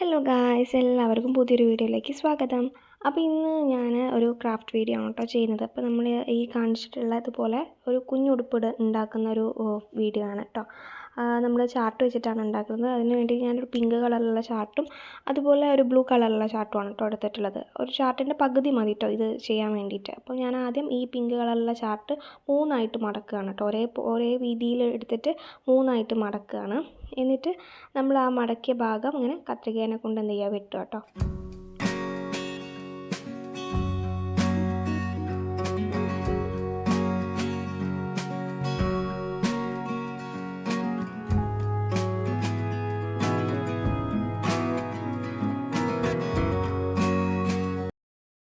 Hello guys, എല്ലാവർക്കും പുതിയൊരു വീഡിയോയിലേക്ക് സ്വാഗതം. അപ്പോൾ ഇന്ന് ഞാൻ ഒരു ക്രാഫ്റ്റ് വീഡിയോ ആണ് കേട്ടോ ചെയ്യുന്നത്. അപ്പോൾ നമ്മൾ ഈ കാണിച്ചിട്ടുള്ള ഇതുപോലെ ഒരു കുഞ്ഞുടുപ്പ് ഉണ്ടാക്കുന്ന ഒരു വീഡിയോ ആണ് കേട്ടോ. നമ്മൾ ചാർട്ട് വെച്ചിട്ടാണ് ഉണ്ടാക്കുന്നത്. അതിന് വേണ്ടി ഞാനൊരു പിങ്ക് കളറിലുള്ള ചാർട്ടും അതുപോലെ ഒരു ബ്ലൂ കളറിലുള്ള ചാർട്ടുമാണ് കേട്ടോ എടുത്തിട്ടുള്ളത്. ഒരു ചാർട്ടിൻ്റെ പകുതി മതി കേട്ടോ ഇത് ചെയ്യാൻ വേണ്ടിയിട്ട്. അപ്പോൾ ഞാൻ ആദ്യം ഈ പിങ്ക് കളറിലുള്ള ചാർട്ട് 3ആയിട്ട് മടക്കുകയാണ് കേട്ടോ. ഒരേ വീതിയിൽ എടുത്തിട്ട് 3ആയിട്ട് മടക്കുകയാണ്. എന്നിട്ട് നമ്മൾ ആ മടക്കിയ ഭാഗം ഇങ്ങനെ കത്രികേനെ കൊണ്ട് എന്ത് ചെയ്യുക, വെട്ടുക കേട്ടോ.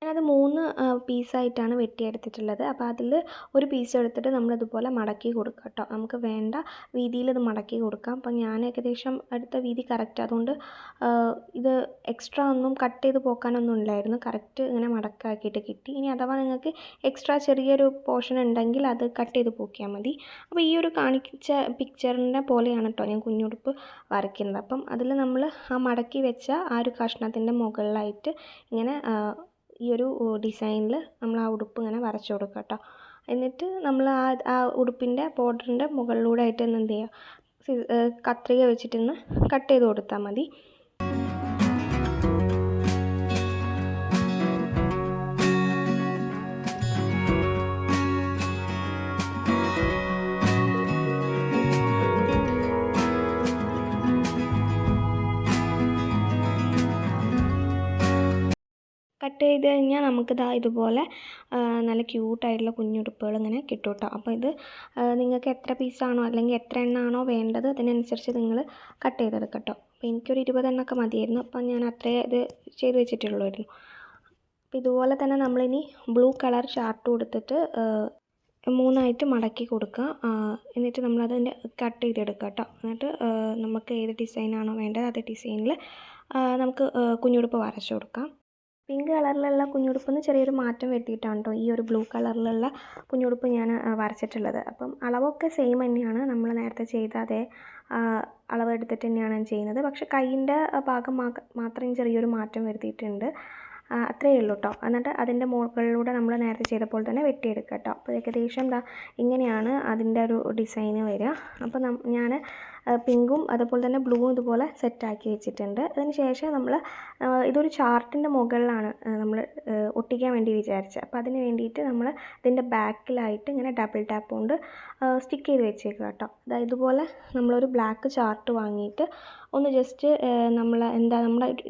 ഞാനത് 3 പീസായിട്ടാണ് വെട്ടിയെടുത്തിട്ടുള്ളത്. അപ്പോൾ അതിൽ ഒരു പീസ് എടുത്തിട്ട് നമ്മളിതുപോലെ മടക്കി കൊടുക്കുക കേട്ടോ. നമുക്ക് വേണ്ട വീതിയിൽ ഇത് മടക്കി കൊടുക്കാം. അപ്പോൾ ഞാൻ ഏകദേശം അടുത്ത വീതി കറക്റ്റ്, അതുകൊണ്ട് ഇത് എക്സ്ട്രാ ഒന്നും കട്ട് ചെയ്ത് പോക്കാനൊന്നും ഇല്ലായിരുന്നു. കറക്റ്റ് ഇങ്ങനെ മടക്കാക്കിയിട്ട് കിട്ടി. ഇനി അഥവാ നിങ്ങൾക്ക് എക്സ്ട്രാ ചെറിയൊരു പോർഷൻ ഉണ്ടെങ്കിൽ അത് കട്ട് ചെയ്ത് പോക്കിയാൽ മതി. അപ്പോൾ ഈ ഒരു കാണിച്ച പിക്ചറിൻ്റെ പോലെയാണ് കേട്ടോ ഞാൻ കുഞ്ഞുടുപ്പ് വരയ്ക്കുന്നത്. അപ്പം അതിൽ നമ്മൾ ആ മടക്കി വെച്ച ആ ഒരു കഷ്ണത്തിൻ്റെ മുകളിലായിട്ട് ഇങ്ങനെ ഈ ഒരു ഡിസൈനിൽ നമ്മൾ ആ ഉടുപ്പ് ഇങ്ങനെ വരച്ചു കൊടുക്കുക കേട്ടോ. എന്നിട്ട് നമ്മൾ ആ ഉടുപ്പിൻ്റെ ബോർഡറിൻ്റെ മുകളിലൂടെ ആയിട്ട് എന്ത് ചെയ്യുക, കത്രിക വെച്ചിട്ടൊന്ന് കട്ട് ചെയ്ത് കൊടുത്താൽ മതി. കട്ട് ചെയ്ത് കഴിഞ്ഞാൽ നമുക്കിതാ ഇതുപോലെ നല്ല ക്യൂട്ടായിട്ടുള്ള കുഞ്ഞുടുപ്പുകൾ ഇങ്ങനെ കിട്ടും കേട്ടോ. അപ്പോൾ ഇത് നിങ്ങൾക്ക് എത്ര പീസാണോ അല്ലെങ്കിൽ എത്ര എണ്ണമാണോ വേണ്ടത് അതിനനുസരിച്ച് നിങ്ങൾ കട്ട് ചെയ്തെടുക്കാം കേട്ടോ. അപ്പോൾ എനിക്കൊരു 20 എണ്ണമൊക്കെ മതിയായിരുന്നു. അപ്പം ഞാൻ അത്രയേ ഇത് ചെയ്ത് വെച്ചിട്ടുള്ളായിരുന്നു. അപ്പോൾ ഇതുപോലെ തന്നെ നമ്മളിനി ബ്ലൂ കളർ ചാർട്ട് കൊടുത്തിട്ട് 3ആയിട്ട് മടക്കി കൊടുക്കുക. എന്നിട്ട് നമ്മളതിൻ്റെ കട്ട് ചെയ്തെടുക്കുക കേട്ടോ. എന്നിട്ട് നമുക്ക് ഏത് ഡിസൈനാണോ വേണ്ടത് അതേ ഡിസൈനിൽ നമുക്ക് കുഞ്ഞുടുപ്പ് വരച്ചു കൊടുക്കാം. പിങ്ക് കളറിലുള്ള കുഞ്ഞുടുപ്പിന് ചെറിയൊരു മാറ്റം വരുത്തിയിട്ടാണ് കേട്ടോ ഈ ഒരു ബ്ലൂ കളറിലുള്ള കുഞ്ഞുടുപ്പ് ഞാൻ വരച്ചിട്ടുള്ളത്. അപ്പം അളവൊക്കെ സെയിം തന്നെയാണ്, നമ്മൾ നേരത്തെ ചെയ്ത അതേ അളവെടുത്തിട്ട് തന്നെയാണ് ഞാൻ ചെയ്യുന്നത്. പക്ഷേ കൈയിൻ്റെ ഭാഗം മാത്രം ചെറിയൊരു മാറ്റം വരുത്തിയിട്ടുണ്ട്, അത്രയേ ഉള്ളൂ കേട്ടോ. എന്നിട്ട് അതിൻ്റെ മുകളിലൂടെ നമ്മൾ നേരത്തെ ചെയ്തപ്പോൾ തന്നെ വെട്ടിയെടുക്കുക കേട്ടോ. അപ്പോൾ ഏകദേശം ഇങ്ങനെയാണ് അതിൻ്റെ ഒരു ഡിസൈന് വരിക. അപ്പോൾ ഞാൻ പിങ്കും അതുപോലെ തന്നെ ബ്ലൂവും ഇതുപോലെ സെറ്റാക്കി വെച്ചിട്ടുണ്ട്. അതിന് ശേഷം നമ്മൾ ഇതൊരു ചാർട്ടിൻ്റെ മുകളിലാണ് നമ്മൾ ഒട്ടിക്കാൻ വേണ്ടി വിചാരിച്ചത്. അപ്പോൾ അതിന് വേണ്ടിയിട്ട് നമ്മൾ ഇതിൻ്റെ ബാക്കിലായിട്ട് ഇങ്ങനെ ഡബിൾ ടാപ്പ് കൊണ്ട് സ്റ്റിക്ക് ചെയ്ത് വെച്ചേക്കുക കേട്ടോ. അതായത് ഇതുപോലെ നമ്മളൊരു ബ്ലാക്ക് ചാർട്ട് വാങ്ങിയിട്ട് ഒന്ന് ജസ്റ്റ്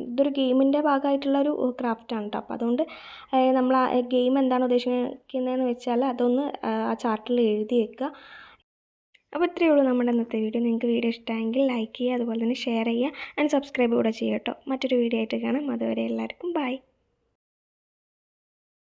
ഇതൊരു ഗെയിമിൻ്റെ ഭാഗമായിട്ടുള്ളൊരു ക്രാഫ്റ്റാണ് കേട്ടോ. അപ്പോൾ അതുകൊണ്ട് നമ്മൾ ആ ഗെയിം എന്താണ് ഉദ്ദേശിക്കുന്നതെന്ന് വെച്ചാൽ അതൊന്ന് ആ ചാർട്ടിൽ എഴുതി വെക്കുക. അപ്പോൾ ഇത്രയേ ഉള്ളൂ നമ്മുടെ ഇന്നത്തെ വീഡിയോ. നിങ്ങൾക്ക് വീഡിയോ ഇഷ്ടമായെങ്കിൽ ലൈക്ക് ചെയ്യുക, അതുപോലെ തന്നെ ഷെയർ ചെയ്യുക, ആൻഡ് സബ്സ്ക്രൈബ് കൂടെ ചെയ്യുക കേട്ടോ. മറ്റൊരു വീഡിയോ ആയിട്ട് കാണാം. അതുവരെ എല്ലാവർക്കും ബൈ.